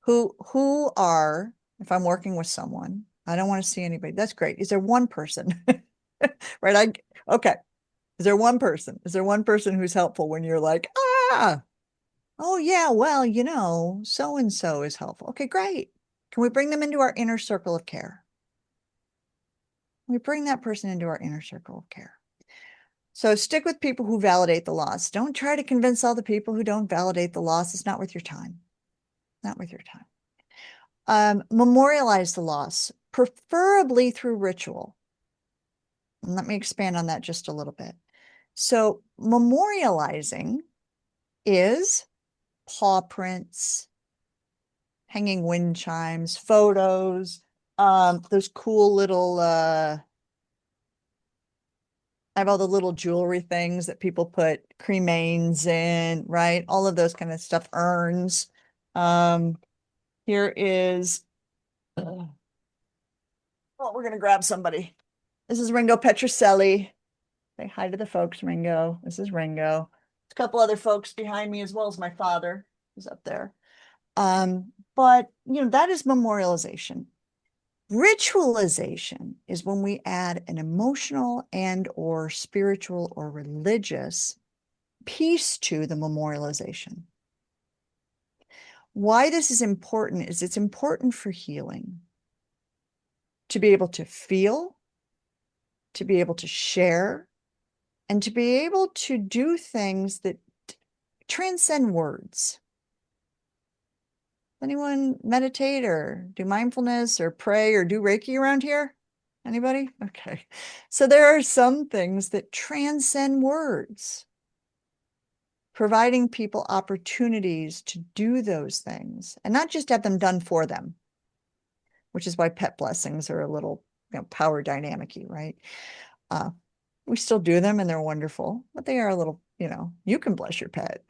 Who are, if I'm working with someone, I don't want to see anybody. That's great. Is there one person? Right? Okay. Is there one person? Is there one person who's helpful when you're like, oh yeah, well, so-and-so is helpful. Okay, great. Can we bring them into our inner circle of care? We bring that person into our inner circle of care. So stick with people who validate the loss. Don't try to convince all the people who don't validate the loss. It's not worth your time. Not worth your time. Memorialize the loss, preferably through ritual. And let me expand on that just a little bit. So memorializing is paw prints, hanging wind chimes, photos, those cool little, I have all the little jewelry things that people put cremains in, right? All of those kind of stuff, urns. Here is, we're going to grab somebody. This is Ringo Petrocelli. Say hi to the folks, Ringo. This is Ringo. There's a couple other folks behind me, as well as my father, who's up there. But that is memorialization. Ritualization is when we add an emotional and or spiritual or religious piece to the memorialization. Why this is important is it's important for healing. To be able to feel, to be able to share, and to be able to do things that transcend words. Anyone meditate or do mindfulness or pray or do Reiki around here? Anybody? Okay. So there are some things that transcend words, providing people opportunities to do those things and not just have them done for them, which is why pet blessings are a little power dynamic-y, right? We still do them and they're wonderful, but they are a little, you can bless your pet.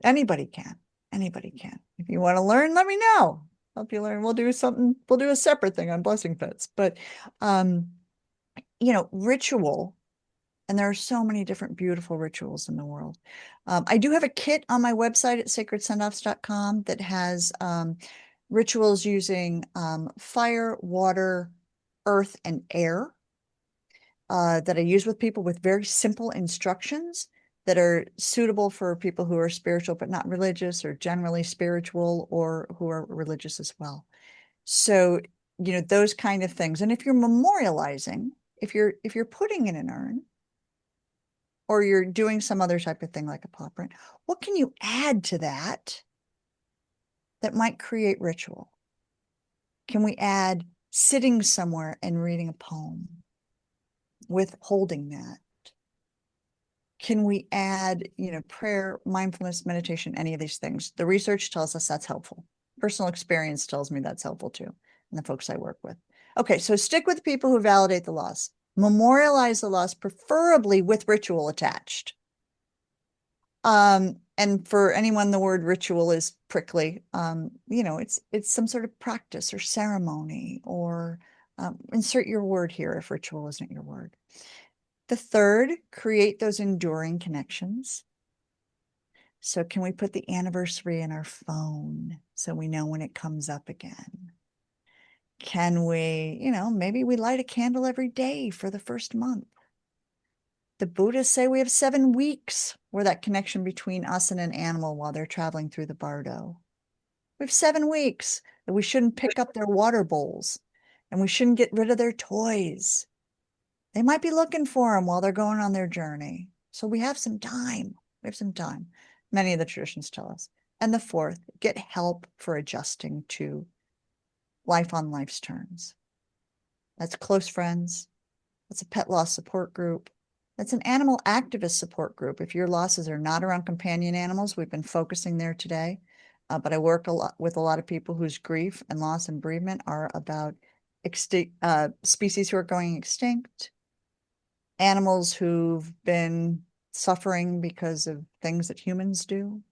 Anybody can. Anybody can. If you want to learn, let me know. Help you learn. We'll do a separate thing on blessing pets. But ritual, and there are so many different beautiful rituals in the world. I do have a kit on my website at sacredsendoffs.com that has rituals using fire, water, earth, and air that I use with people with very simple instructions that are suitable for people who are spiritual but not religious, or generally spiritual, or who are religious as well. So, those kind of things. And if you're memorializing, if you're putting in an urn, or you're doing some other type of thing like a paw print, what can you add to that that might create ritual? Can we add sitting somewhere and reading a poem with holding that? Can we add, prayer, mindfulness, meditation, any of these things? The research tells us that's helpful. Personal experience tells me that's helpful too, and the folks I work with. Okay, so stick with people who validate the loss. Memorialize the loss, preferably with ritual attached. And for anyone, the word ritual is prickly. It's some sort of practice or ceremony, or insert your word here if ritual isn't your word. The third, create those enduring connections. So can we put the anniversary in our phone so we know when it comes up again? Can we, maybe we light a candle every day for the first month. The Buddhists say we have 7 weeks where that connection between us and an animal while they're traveling through the bardo. We have 7 weeks that we shouldn't pick up their water bowls, and we shouldn't get rid of their toys. They might be looking for them while they're going on their journey. So we have some time. We have some time. Many of the traditions tell us. And the fourth, get help for adjusting to life on life's terms. That's close friends. That's a pet loss support group. That's an animal activist support group. If your losses are not around companion animals, we've been focusing there today. But I work a lot with a lot of people whose grief and loss and bereavement are about species who are going extinct, animals who've been suffering because of things that humans do.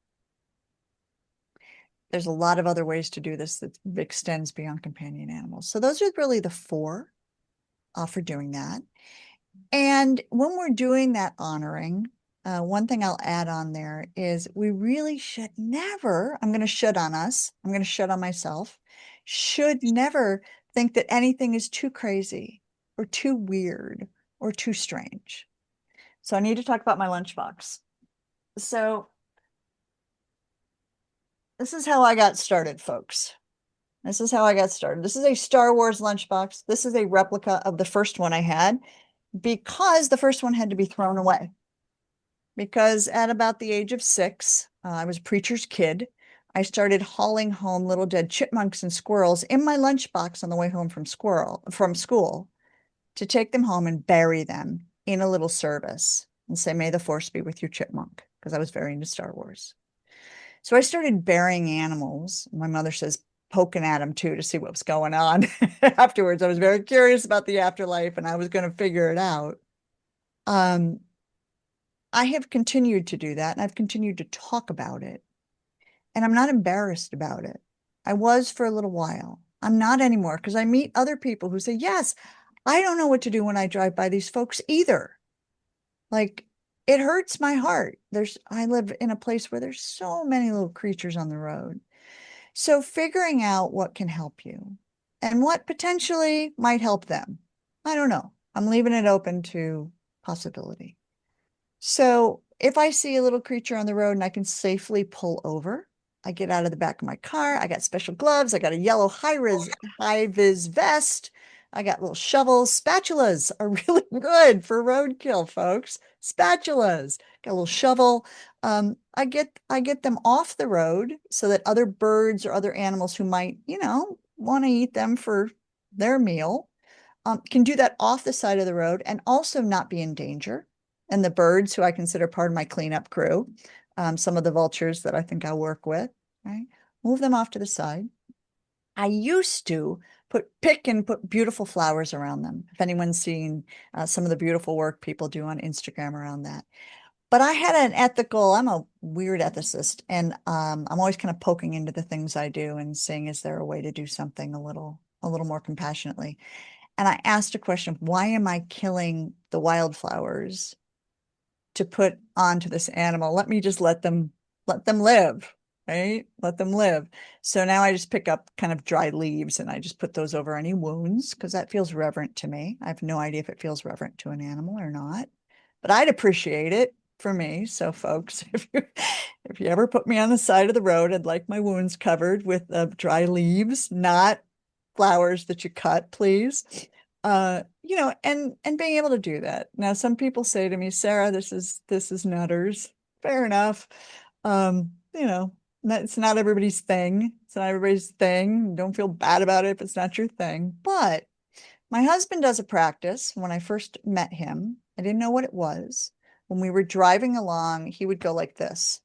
There's a lot of other ways to do this that extends beyond companion animals. So those are really the 4 for doing that. And when we're doing that honoring, one thing I'll add on there is we really should never, I'm going to should on us, I'm going to should on myself, should never think that anything is too crazy or too weird or too strange. So I need to talk about my lunchbox. So this is how I got started, folks. This is how I got started. This is a Star Wars lunchbox. This is a replica of the first one I had, because the first one had to be thrown away. Because at about the age of 6, I was a preacher's kid. I started hauling home little dead chipmunks and squirrels in my lunchbox on the way home from school to take them home and bury them in a little service and say, "May the force be with you, chipmunk," because I was very into Star Wars. So I started burying animals. My mother says poking at them too to see what was going on. Afterwards, I was very curious about the afterlife, and I was going to figure it out. I have continued to do that, and I've continued to talk about it. And I'm not embarrassed about it. I was for a little while. I'm not anymore, because I meet other people who say, yes, I don't know what to do when I drive by these folks either. Like, it hurts my heart. I live in a place where there's so many little creatures on the road. So figuring out what can help you and what potentially might help them. I don't know. I'm leaving it open to possibility. So if I see a little creature on the road and I can safely pull over, I get out of the back of my car. I got special gloves. I got a yellow high-vis vest. I got little shovels. Spatulas are really good for roadkill, folks. Spatulas. Got a little shovel. I get them off the road so that other birds or other animals who might, want to eat them for their meal, can do that off the side of the road and also not be in danger. And the birds, who I consider part of my cleanup crew, some of the vultures that I think I'll work with, right? Move them off to the side. I used to put beautiful flowers around them. If anyone's seen some of the beautiful work people do on Instagram around that. But I had I'm a weird ethicist, and I'm always kind of poking into the things I do and saying, is there a way to do something a little more compassionately? And I asked a question, why am I killing the wildflowers to put onto this animal? Let me just let them live. right? Let them live. So now I just pick up kind of dry leaves and I just put those over any wounds because that feels reverent to me. I have no idea if it feels reverent to an animal or not, but I'd appreciate it for me. So folks, if you ever put me on the side of the road, I'd like my wounds covered with dry leaves, not flowers that you cut, please. You know, and being able to do that. Now, some people say to me, Sarah, this is nutters. Fair enough. You know, it's not everybody's thing. It's not everybody's thing. Don't feel bad about it if it's not your thing. But my husband does a practice. When I first met him, I didn't know what it was. When we were driving along, he would go like this.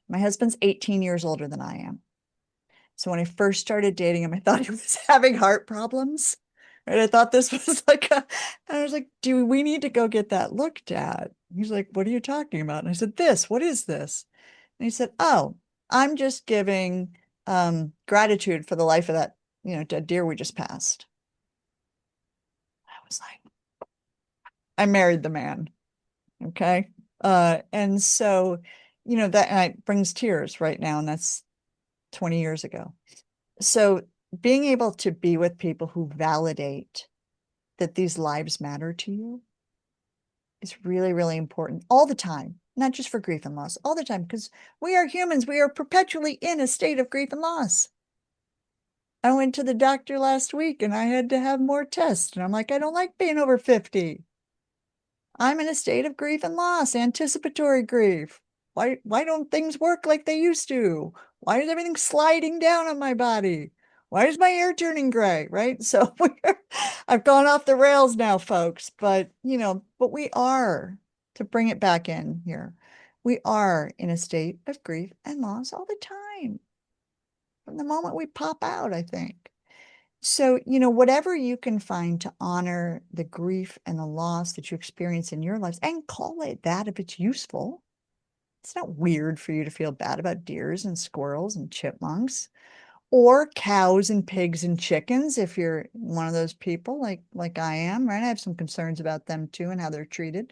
My husband's 18 years older than I am. So when I first started dating him, I thought he was having heart problems. Right? I thought this was like and I was like, do we need to go get that looked at? He's like, what are you talking about? And I said, what is this? And he said, oh, I'm just giving gratitude for the life of that, you know, dead deer we just passed. I was like, I married the man. Okay. And so, you know, that brings tears right now. And that's 20 years ago. So being able to be with people who validate that these lives matter to you is really, really important all the time, not just for grief and loss, all the time, because we are humans. We are perpetually in a state of grief and loss. I went to the doctor last week and I had to have more tests. And I'm like, I don't like being over 50. I'm in a state of grief and loss, anticipatory grief. Why don't things work like they used to? Why is everything sliding down on my body? Why is my hair turning gray? Right? So I've gone off the rails now, folks, but you know, but we are, to bring it back in here, we are in a state of grief and loss all the time. From the moment we pop out, I think. So, you know, whatever you can find to honor the grief and the loss that you experience in your lives and call it that if it's useful. It's not weird for you to feel bad about deers and squirrels and chipmunks or cows and pigs and chickens if you're one of those people like I am, right? I have some concerns about them too and how they're treated.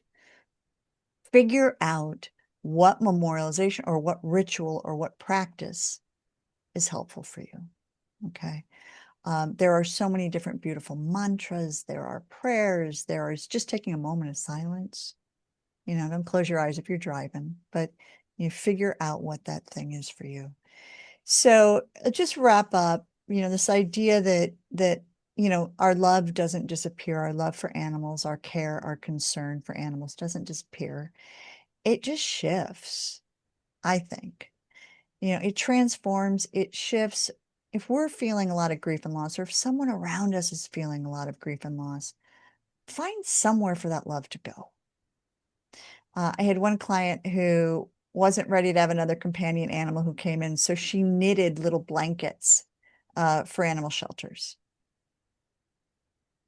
Figure out what memorialization or what ritual or what practice is helpful for you. Okay. There are so many different beautiful mantras. There are prayers. There is just taking a moment of silence. You know, don't close your eyes if you're driving, but you figure out what that thing is for you. So just wrap up, you know, this idea that, you know, our love doesn't disappear. Our love for animals, our care, our concern for animals doesn't disappear. It just shifts, I think. You know, it transforms, it shifts. If we're feeling a lot of grief and loss, or if someone around us is feeling a lot of grief and loss, find somewhere for that love to go. I had one client who wasn't ready to have another companion animal who came in, so she knitted little blankets for animal shelters.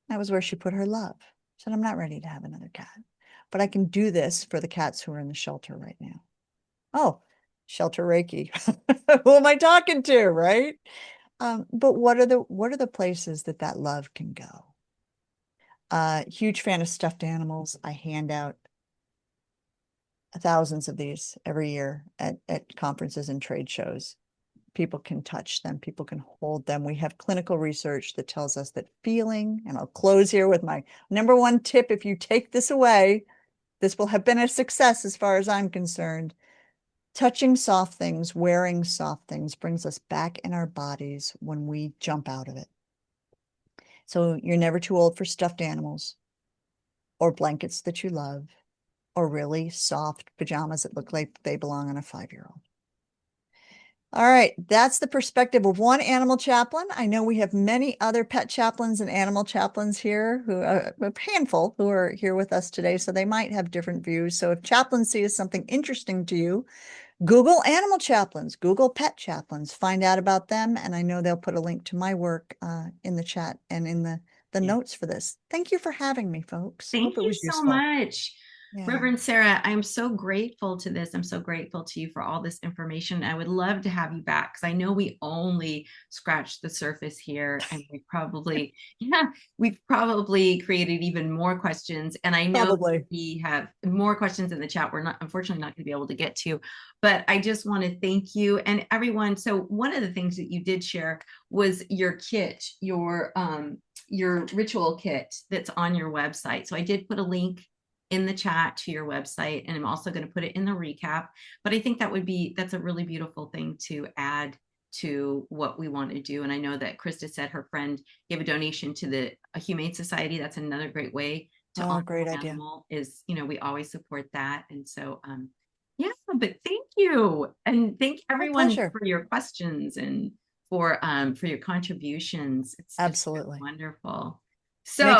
That was where she put her love. She said, I'm not ready to have another cat, but I can do this for the cats who are in the shelter right now. Oh, shelter Reiki. Who am I talking to, right? But what are the places that love can go? Huge fan of stuffed animals. I hand out thousands of these every year at conferences and trade shows. People can touch them. People can hold them. We have clinical research that tells us that feeling, and I'll close here with my number one tip. If you take this away, this will have been a success as far as I'm concerned. Touching soft things, wearing soft things brings us back in our bodies when we jump out of it. So you're never too old for stuffed animals or blankets that you love or really soft pajamas that look like they belong on a 5-year-old. All right, that's the perspective of one animal chaplain. I know we have many other pet chaplains and animal chaplains here, who a handful who are here with us today, so they might have different views. So if chaplaincy is something interesting to you, Google animal chaplains, Google pet chaplains, find out about them. And I know they'll put a link to my work in the chat and in the notes for this. Thank you for having me, folks. Thank Hope it you was so useful. much. Yeah. Reverend Sarah, I'm so grateful to this. I'm so grateful to you for all this information. I would love to have you back because I know we only scratched the surface here, and we've probably created even more questions. And I know Probably. we have more questions in the chat we're not, unfortunately, not going to be able to get to, but I just want to thank you and everyone. So one of the things that you did share was your kit, your ritual kit that's on your website. So I did put a link in the chat to your website, and I'm also going to put it in the recap. But I think that's a really beautiful thing to add to what we want to do. And I know that Krista said her friend gave a donation to the Humane Society. That's another great way to honor great an idea. animal. Is, we always support that. And so yeah, but thank you. And thank everyone for your questions and for your contributions. It's just absolutely wonderful. So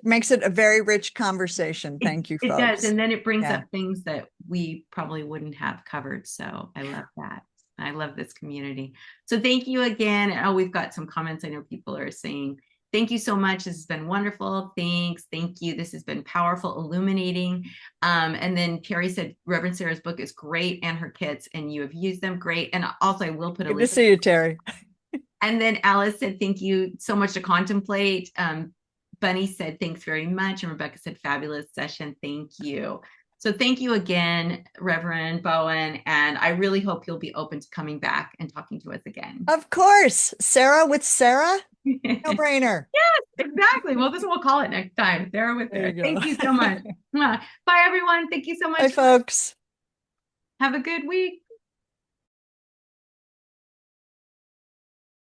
makes it a very rich conversation. Thank you, folks. It does. And then it brings up things that we probably wouldn't have covered. So I love that. I love this community. So thank you again. Oh, we've got some comments. I know people are saying, thank you so much. This has been wonderful. Thanks. Thank you. This has been powerful, illuminating. And then Carrie said, Reverend Sarah's book is great and her kits, and you have used them. Great. And also I will put a link. Good to see you, Terry. And then Alice said, thank you so much to contemplate. Bunny said, thanks very much. And Rebecca said, fabulous session. Thank you. So thank you again, Reverend Bowen. And I really hope you'll be open to coming back and talking to us again. Of course. Sarah with Sarah. No brainer. Yes, exactly. Well, this is what we'll call it next time. Sarah with Sarah. Thank you so much. Bye, everyone. Thank you so much. Bye, folks. Have a good week.